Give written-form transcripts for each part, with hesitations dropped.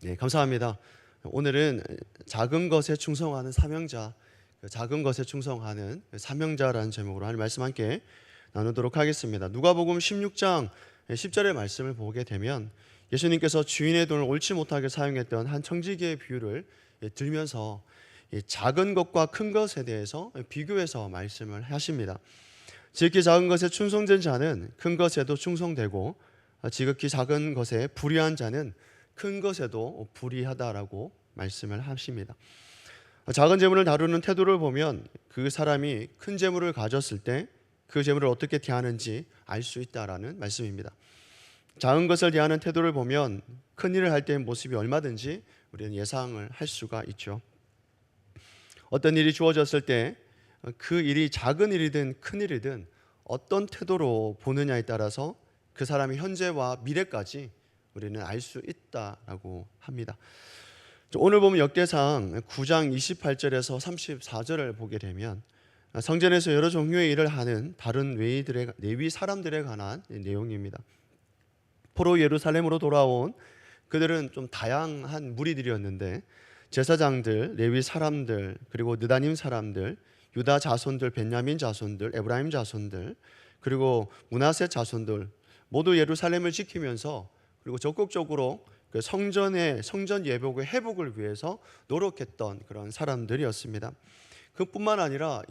네, 감사합니다. 오늘은 작은 것에 충성하는 사명자, 작은 것에 충성하는 사명자라는 제목으로 하나님 말씀 함께 나누도록 하겠습니다. 누가복음 16장 10절의 말씀을 보게 되면 예수님께서 주인의 돈을 옳지 못하게 사용했던 한 청지기의 비유를 들면서 작은 것과 큰 것에 대해서 비교해서 말씀을 하십니다. 지극히 작은 것에 충성된 자는 큰 것에도 충성되고 지극히 작은 것에 불의한 자는 큰 것에도 불의하다라고 말씀을 하십니다. 작은 재물을 다루는 태도를 보면 그 사람이 큰 재물을 가졌을 때 그 재물을 어떻게 대하는지 알 수 있다라는 말씀입니다. 작은 것을 대하는 태도를 보면 큰 일을 할 때의 모습이 얼마든지 우리는 예상을 할 수가 있죠. 어떤 일이 주어졌을 때 그 일이 작은 일이든 큰 일이든 어떤 태도로 보느냐에 따라서 그 사람의 현재와 미래까지 우리는 알 수 있다라고 합니다. 오늘 보면 역대상 9장 28절에서 34절을 보게 되면 성전에서 여러 종류의 일을 하는 다른 레위 사람들에 관한 내용입니다. 포로 예루살렘으로 돌아온 그들은 좀 다양한 무리들이었는데 제사장들, 레위 사람들, 그리고 느다님 사람들, 유다 자손들, 벤야민 자손들, 에브라임 자손들, 그리고 므낫세 자손들 모두 예루살렘을 지키면서 그리고 적극적으로 그 성전 예복의 회복을 위해서 노력했던 그런 사람들이었습니다. 그뿐만 아니라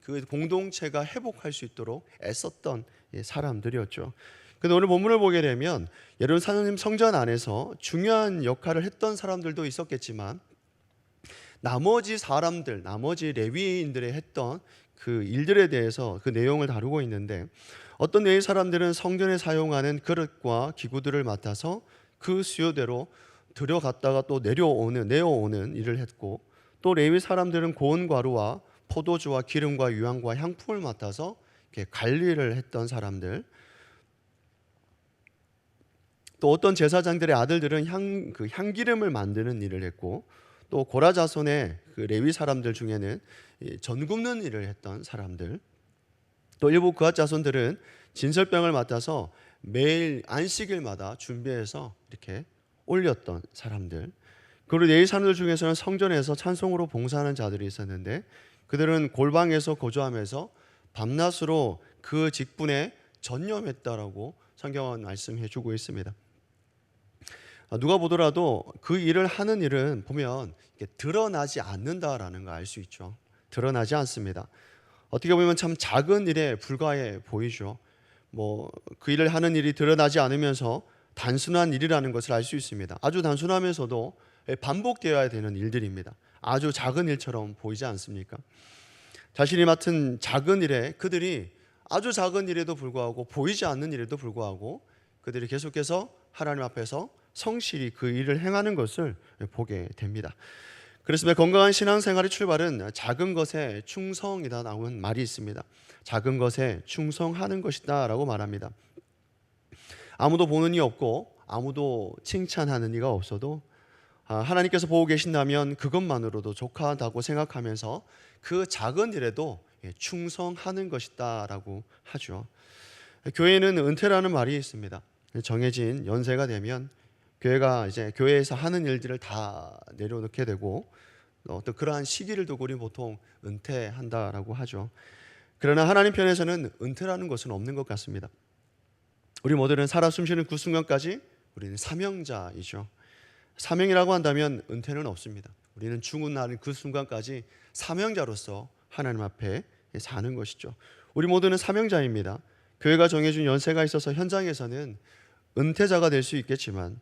그 공동체가 회복할 수 있도록 애썼던 사람들이었죠. 근데 오늘 본문을 보게 되면 예루살렘 성전 안에서 중요한 역할을 했던 사람들도 있었겠지만 나머지 사람들, 나머지 레위인들이 했던 그 일들에 대해서 그 내용을 다루고 있는데 어떤 레위 사람들은 성전에 사용하는 그릇과 기구들을 맡아서 그 수요대로 들여갔다가 또 내어오는 일을 했고 또 레위 사람들은 고운 가루와 포도주와 기름과 유향과 향품을 맡아서 이렇게 관리를 했던 사람들, 또 어떤 제사장들의 아들들은 향기름을 만드는 일을 했고 또 고라 자손의 그 레위 사람들 중에는 전 굽는 일을 했던 사람들, 또 일부 그앗 자손들은 진설병을 맡아서 매일 안식일마다 준비해서 이렇게 올렸던 사람들, 그리고 레위 사람들 중에서는 성전에서 찬송으로 봉사하는 자들이 있었는데 그들은 골방에서 거주하면서 밤낮으로 그 직분에 전념했다라고 성경은 말씀해 주고 있습니다. 누가 보더라도 그 일을 하는 일은 보면 드러나지 않는다라는 걸 알 수 있죠. 드러나지 않습니다. 어떻게 보면 참 작은 일에 불과해 보이죠. 그 일을 하는 일이 드러나지 않으면서 단순한 일이라는 것을 알 수 있습니다. 아주 단순하면서도 반복되어야 되는 일들입니다. 아주 작은 일처럼 보이지 않습니까? 자신이 맡은 작은 일에 그들이 아주 작은 일에도 불구하고 보이지 않는 일에도 불구하고 그들이 계속해서 하나님 앞에서 성실히 그 일을 행하는 것을 보게 됩니다. 그렇습니다. 건강한 신앙생활의 출발은 작은 것에 충성이다 나오는 말이 있습니다. 작은 것에 충성하는 것이다 라고 말합니다. 아무도 보는 이 없고 아무도 칭찬하는 이가 없어도 하나님께서 보고 계신다면 그것만으로도 족하다고 생각하면서 그 작은 일에도 충성하는 것이다 라고 하죠. 교회는 은퇴라는 말이 있습니다. 정해진 연세가 되면 교회가 이제 교회에서 하는 일들을 다 내려놓게 되고 어떤 그러한 시기를 두고 우리는 보통 은퇴한다라고 하죠. 그러나 하나님 편에서는 은퇴라는 것은 없는 것 같습니다. 우리 모두는 살아 숨쉬는 그 순간까지 우리는 사명자이죠. 사명이라고 한다면 은퇴는 없습니다. 우리는 죽은 날 그 순간까지 사명자로서 하나님 앞에 사는 것이죠. 우리 모두는 사명자입니다. 교회가 정해준 연세가 있어서 현장에서는 은퇴자가 될 수 있겠지만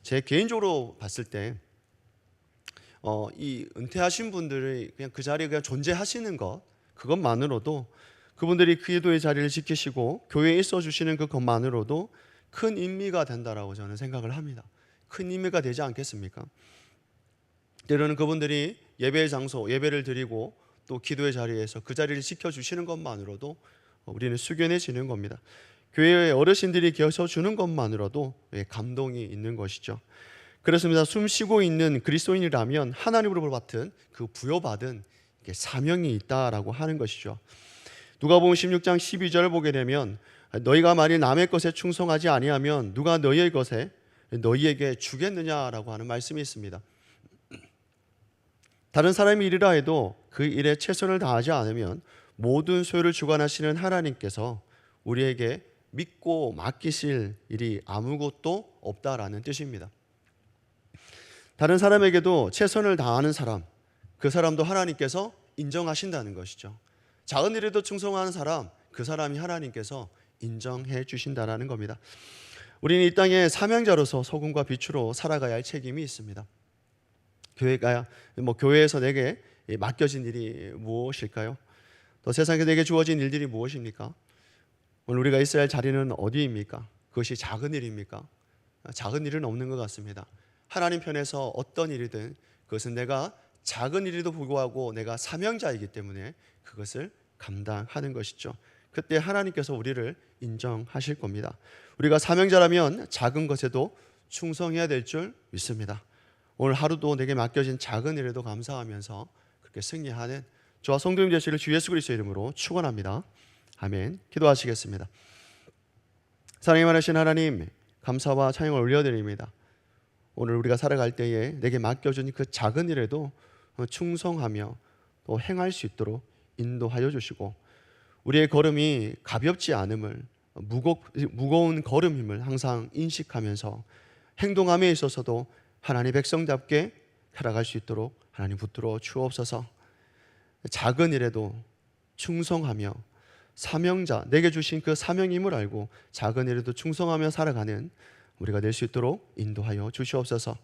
제 개인적으로 봤을 때 이 은퇴하신 분들이 그냥 그 자리에 그냥 존재하시는 것 그것만으로도 그분들이 기도의 자리를 지키시고 교회에 있어 주시는 그것만으로도 큰 의미가 된다라고 저는 생각을 합니다. 큰 의미가 되지 않겠습니까? 때로는 그분들이 예배의 장소, 예배를 드리고 또 기도의 자리에서 그 자리를 지켜주시는 것만으로도 우리는 숙연해지는 겁니다. 교회의 어르신들이 계셔주는 것만으로도 감동이 있는 것이죠. 그렇습니다. 숨 쉬고 있는 그리스도인이라면 하나님으로부터 받은 그 부여받은 사명이 있다라고 하는 것이죠. 누가복음 16장 12절을 보게 되면 너희가 만일 남의 것에 충성하지 아니하면 누가 너희의 것에 너희에게 주겠느냐라고 하는 말씀이 있습니다. 다른 사람이 일이라 해도 그 일에 최선을 다하지 않으면 모든 소유를 주관하시는 하나님께서 우리에게 믿고 맡기실 일이 아무것도 없다라는 뜻입니다. 다른 사람에게도 최선을 다하는 사람, 그 사람도 하나님께서 인정하신다는 것이죠. 작은 일에도 충성하는 사람, 그 사람이 하나님께서 인정해 주신다라는 겁니다. 우리는 이 땅의 사명자로서 소금과 빛으로 살아가야 할 책임이 있습니다. 교회에서 내게 맡겨진 일이 무엇일까요? 또 세상에 내게 주어진 일들이 무엇입니까? 오늘 우리가 있어야 할 자리는 어디입니까? 그것이 작은 일입니까? 작은 일은 없는 것 같습니다. 하나님 편에서 어떤 일이든 그것은 내가 작은 일에도 불구하고 내가 사명자이기 때문에 그것을 감당하는 것이죠. 그때 하나님께서 우리를 인정하실 겁니다. 우리가 사명자라면 작은 것에도 충성해야 될 줄 믿습니다. 오늘 하루도 내게 맡겨진 작은 일에도 감사하면서 그렇게 승리하는 저와 성도님 되시기를 주 예수 그리스도의 이름으로 축원합니다. 아멘. 기도하시겠습니다. 사랑이 많으신 하나님, 감사와 찬양을 올려드립니다. 오늘 우리가 살아갈 때에 내게 맡겨준 그 작은 일에도 충성하며 또 행할 수 있도록 인도하여 주시고, 우리의 걸음이 가볍지 않음을, 무거운 걸음임을 항상 인식하면서 행동함에 있어서도 하나님 백성답게 살아갈 수 있도록 하나님 붙들어 주옵소서. 작은 일에도 충성하며 사명자, 내게 주신 그 사명임을 알고 작은 일에도 충성하며 살아가는 우리가 될 수 있도록 인도하여 주시옵소서.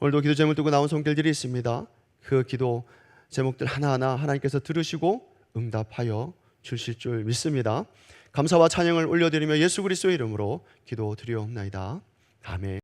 오늘도 기도 제목 두고 나온 손길들이 있습니다. 그 기도 제목들 하나하나 하나님께서 들으시고 응답하여 주실 줄 믿습니다. 감사와 찬양을 올려드리며 예수 그리스도의 이름으로 기도드리옵나이다. 아멘.